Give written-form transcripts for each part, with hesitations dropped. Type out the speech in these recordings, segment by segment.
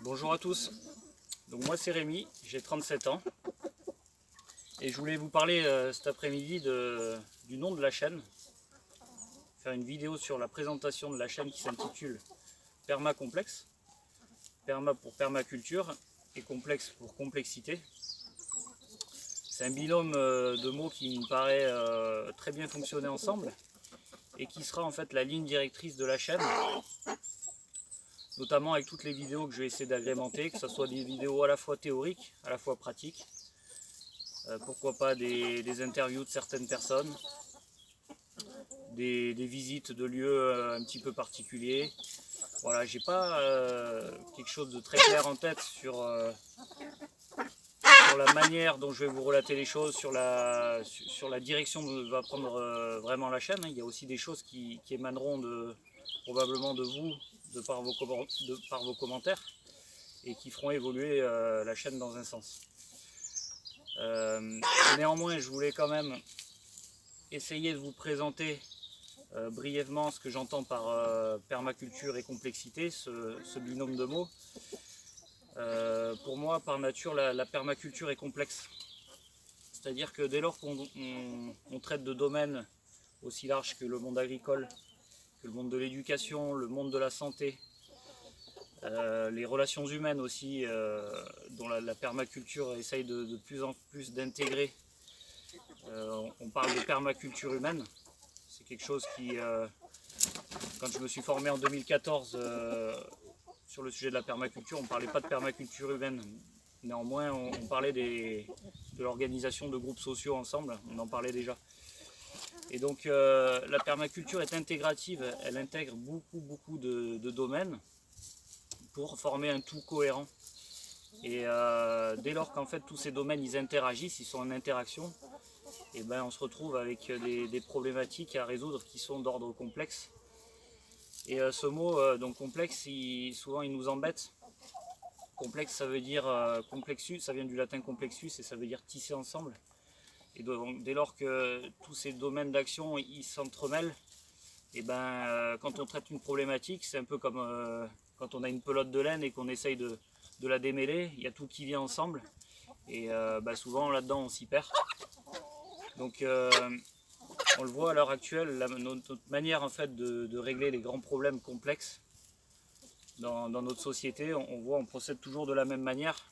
Bonjour à tous, donc moi c'est Rémi, j'ai 37 ans et je voulais vous parler cet après-midi du nom de la chaîne, faire une vidéo sur la présentation de la chaîne qui s'intitule Permacomplexe, perma pour permaculture et complexe pour complexité. C'est un binôme de mots qui me paraît très bien fonctionner ensemble et qui sera en fait la ligne directrice de la chaîne, notamment avec toutes les vidéos que je vais essayer d'agrémenter, que ce soit des vidéos à la fois théoriques, à la fois pratiques, pourquoi pas des interviews de certaines personnes, des visites de lieux un petit peu particuliers. Voilà, j'ai pas quelque chose de très clair en tête sur la manière dont je vais vous relater les choses, sur la direction que va prendre vraiment la chaîne. Il y a aussi des choses qui émaneront probablement de vous, de par vos commentaires, et qui feront évoluer la chaîne dans un sens. Néanmoins, je voulais quand même essayer de vous présenter brièvement ce que j'entends par permaculture et complexité, ce binôme de mots. Pour moi, par nature, la permaculture est complexe. C'est-à-dire que dès lors qu'on traite de domaines aussi larges que le monde agricole, que le monde de l'éducation, le monde de la santé, les relations humaines aussi, dont la permaculture essaye de plus en plus d'intégrer. On parle de permaculture humaine. C'est quelque chose qui, quand je me suis formé en 2014 sur le sujet de la permaculture, on ne parlait pas de permaculture humaine. Néanmoins, on parlait de l'organisation de groupes sociaux ensemble, on en parlait déjà. Et donc la permaculture est intégrative, elle intègre beaucoup de domaines pour former un tout cohérent. Et dès lors qu'en fait tous ces domaines ils interagissent, ils sont en interaction, et ben on se retrouve avec des problématiques à résoudre qui sont d'ordre complexe. Et ce mot donc complexe, souvent il nous embête. Complexe, ça veut dire complexus, ça vient du latin complexus et ça veut dire tisser ensemble. Et donc, dès lors que tous ces domaines d'action ils s'entremêlent, et ben quand on traite une problématique, c'est un peu comme quand on a une pelote de laine et qu'on essaye de la démêler, il y a tout qui vient ensemble et souvent là-dedans on s'y perd. Donc on le voit à l'heure actuelle, notre manière en fait de régler les grands problèmes complexes dans notre société, on procède toujours de la même manière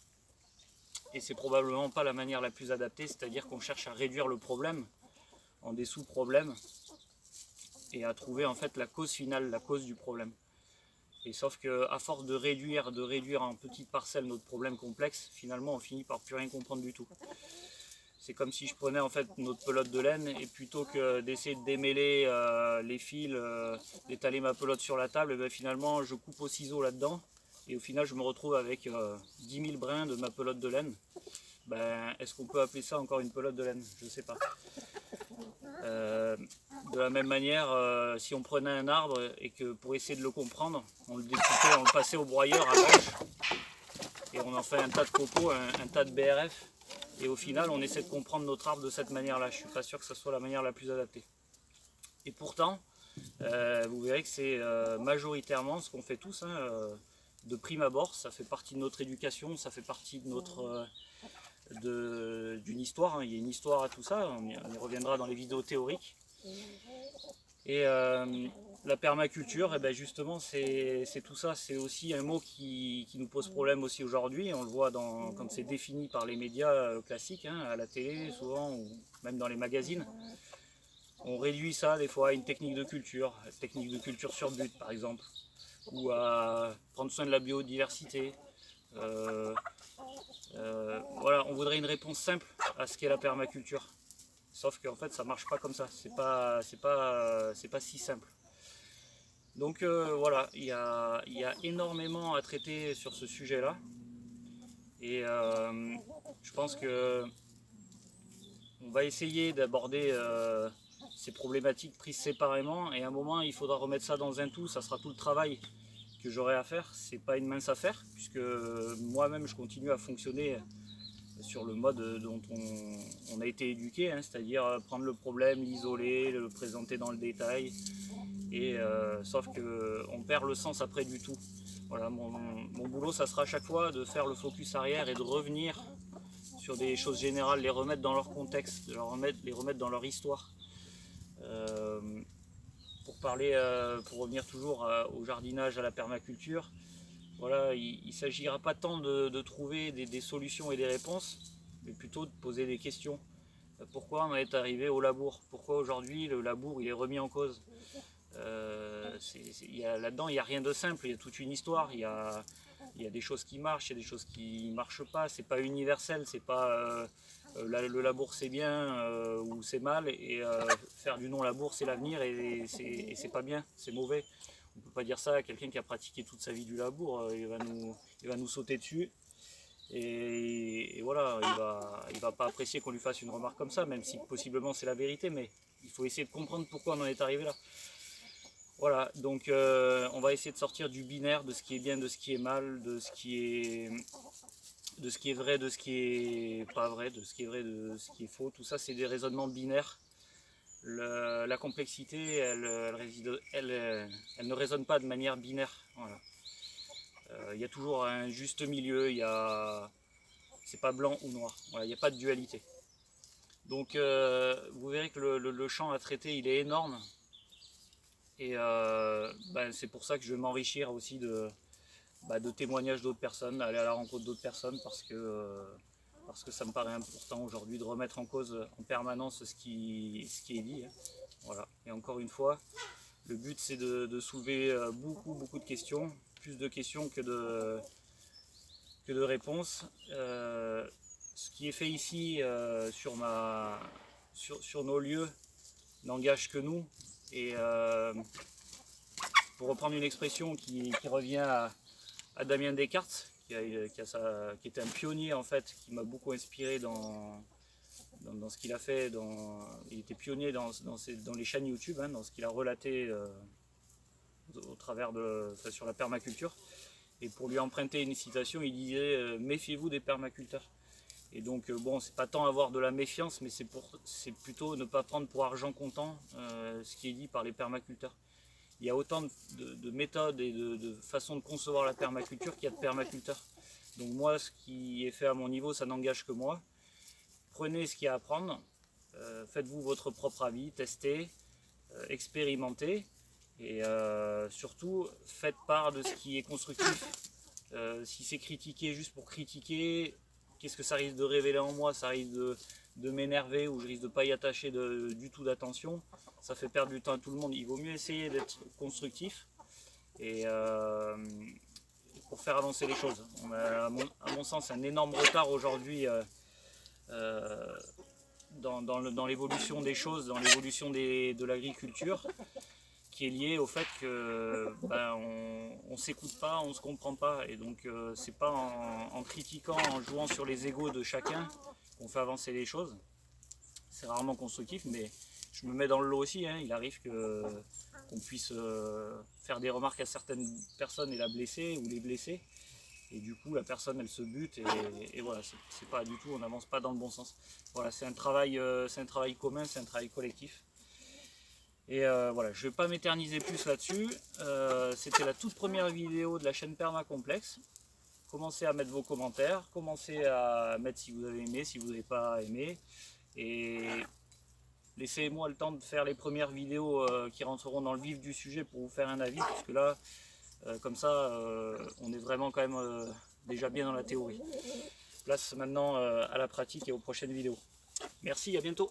et c'est probablement pas la manière la plus adaptée, c'est-à-dire qu'on cherche à réduire le problème en des sous-problèmes et à trouver en fait la cause finale, la cause du problème. Et sauf qu'à force de réduire en petites parcelles notre problème complexe, finalement on finit par plus rien comprendre du tout. C'est comme si je prenais en fait notre pelote de laine et plutôt que d'essayer de démêler les fils, d'étaler ma pelote sur la table, et bien finalement je coupe au ciseau là-dedans et au final je me retrouve avec 10 000 brins de ma pelote de laine. Ben, est-ce qu'on peut appeler ça encore une pelote de laine? Je ne sais pas. De la même manière, si on prenait un arbre et que pour essayer de le comprendre, on le découpait, on le passait au broyeur à branche et on en fait un tas de copeaux, un tas de BRF. Et au final, on essaie de comprendre notre arbre de cette manière-là. Je ne suis pas sûr que ce soit la manière la plus adaptée. Et pourtant, vous verrez que c'est majoritairement ce qu'on fait tous, de prime abord. Ça fait partie de notre éducation, ça fait partie de d'une histoire. Il y a une histoire à tout ça, on y reviendra dans les vidéos théoriques. Et la permaculture, justement, c'est tout ça. C'est aussi un mot qui nous pose problème aussi aujourd'hui. On le voit quand c'est défini par les médias classiques, à la télé souvent, ou même dans les magazines. On réduit ça des fois à une technique de culture sur but par exemple, ou à prendre soin de la biodiversité. Voilà, on voudrait une réponse simple à ce qu'est la permaculture. Sauf qu'en fait ça marche pas comme ça, c'est pas si simple. Donc voilà, il y a énormément à traiter sur ce sujet-là. Et je pense que on va essayer d'aborder ces problématiques prises séparément. Et à un moment, il faudra remettre ça dans un tout. Ça sera tout le travail que j'aurai à faire. C'est pas une mince affaire, puisque moi-même, je continue à fonctionner sur le mode dont on a été éduqué, c'est-à-dire prendre le problème, l'isoler, le présenter dans le détail et sauf qu'on perd le sens après du tout. Voilà, mon boulot, ça sera à chaque fois de faire le focus arrière et de revenir sur des choses générales, les remettre dans leur contexte, les remettre dans leur histoire. Pour revenir toujours au jardinage, à la permaculture, voilà, il ne s'agira pas tant de trouver des solutions et des réponses, mais plutôt de poser des questions. Pourquoi on est arrivé au labour? Pourquoi aujourd'hui le labour il est remis en cause? Là-dedans, il n'y a rien de simple, il y a toute une histoire, il y a des choses qui marchent, il y a des choses qui ne marchent pas, c'est pas universel, c'est pas le labour c'est bien ou c'est mal, et faire du non-labour c'est l'avenir et c'est pas bien, c'est mauvais. On ne peut pas dire ça à quelqu'un qui a pratiqué toute sa vie du labour, il va nous sauter dessus. Et voilà, il va pas apprécier qu'on lui fasse une remarque comme ça, même si possiblement c'est la vérité, mais il faut essayer de comprendre pourquoi on en est arrivé là. Voilà, donc on va essayer de sortir du binaire, de ce qui est bien, de ce qui est mal, de ce qui est vrai, de ce qui est pas vrai, de ce qui est vrai, de ce qui est faux. Tout ça, c'est des raisonnements binaires. La complexité, elle ne résonne pas de manière binaire. Voilà. Il y a toujours un juste milieu, c'est pas blanc ou noir, voilà, il n'y a pas de dualité. Donc vous verrez que le champ à traiter il est énorme, et c'est pour ça que je vais m'enrichir aussi de témoignages d'autres personnes, aller à la rencontre d'autres personnes, parce que ça me paraît important aujourd'hui de remettre en cause en permanence ce qui est dit. Voilà. Et encore une fois, le but c'est de soulever beaucoup de questions, plus de questions que de réponses. Ce qui est fait ici sur nos lieux n'engage que nous. Et pour reprendre une expression qui revient à Damien Descartes, qui était un pionnier en fait, qui m'a beaucoup inspiré dans ce qu'il a fait. Il était pionnier dans les chaînes YouTube, dans ce qu'il a relaté au travers sur la permaculture. Et pour lui emprunter une citation, il disait méfiez-vous des permaculteurs. Et donc bon, c'est pas tant avoir de la méfiance, mais c'est plutôt ne pas prendre pour argent comptant ce qui est dit par les permaculteurs. Il y a autant de méthodes et de façons de concevoir la permaculture qu'il y a de permaculteurs. Donc moi, ce qui est fait à mon niveau, ça n'engage que moi. Prenez ce qu'il y a à prendre, faites-vous votre propre avis, testez, expérimentez, et surtout faites part de ce qui est constructif. Si c'est critiquer juste pour critiquer, qu'est-ce que ça risque de révéler en moi? Ça risque de m'énerver, ou je risque de ne pas y attacher du tout d'attention. Ça fait perdre du temps à tout le monde. Il vaut mieux essayer d'être constructif et pour faire avancer les choses. On a, à mon sens, un énorme retard aujourd'hui dans l'évolution des choses, dans l'évolution de l'agriculture, qui est lié au fait que on s'écoute pas, on se comprend pas, et donc c'est pas en critiquant, en jouant sur les égos de chacun qu'on fait avancer les choses. C'est rarement constructif, mais je me mets dans le lot aussi, il arrive qu'on puisse faire des remarques à certaines personnes et la blesser ou les blesser, et du coup la personne elle se bute, et voilà, c'est pas du tout, on n'avance pas dans le bon sens. Voilà, c'est un travail commun, c'est un travail collectif. Et voilà, je ne vais pas m'éterniser plus là-dessus. C'était la toute première vidéo de la chaîne Permacomplexe. Commencez à mettre vos commentaires, commencez à mettre si vous avez aimé, si vous n'avez pas aimé. Et laissez-moi le temps de faire les premières vidéos qui rentreront dans le vif du sujet pour vous faire un avis, puisque là, comme ça, on est vraiment quand même déjà bien dans la théorie. Place maintenant à la pratique et aux prochaines vidéos. Merci, à bientôt.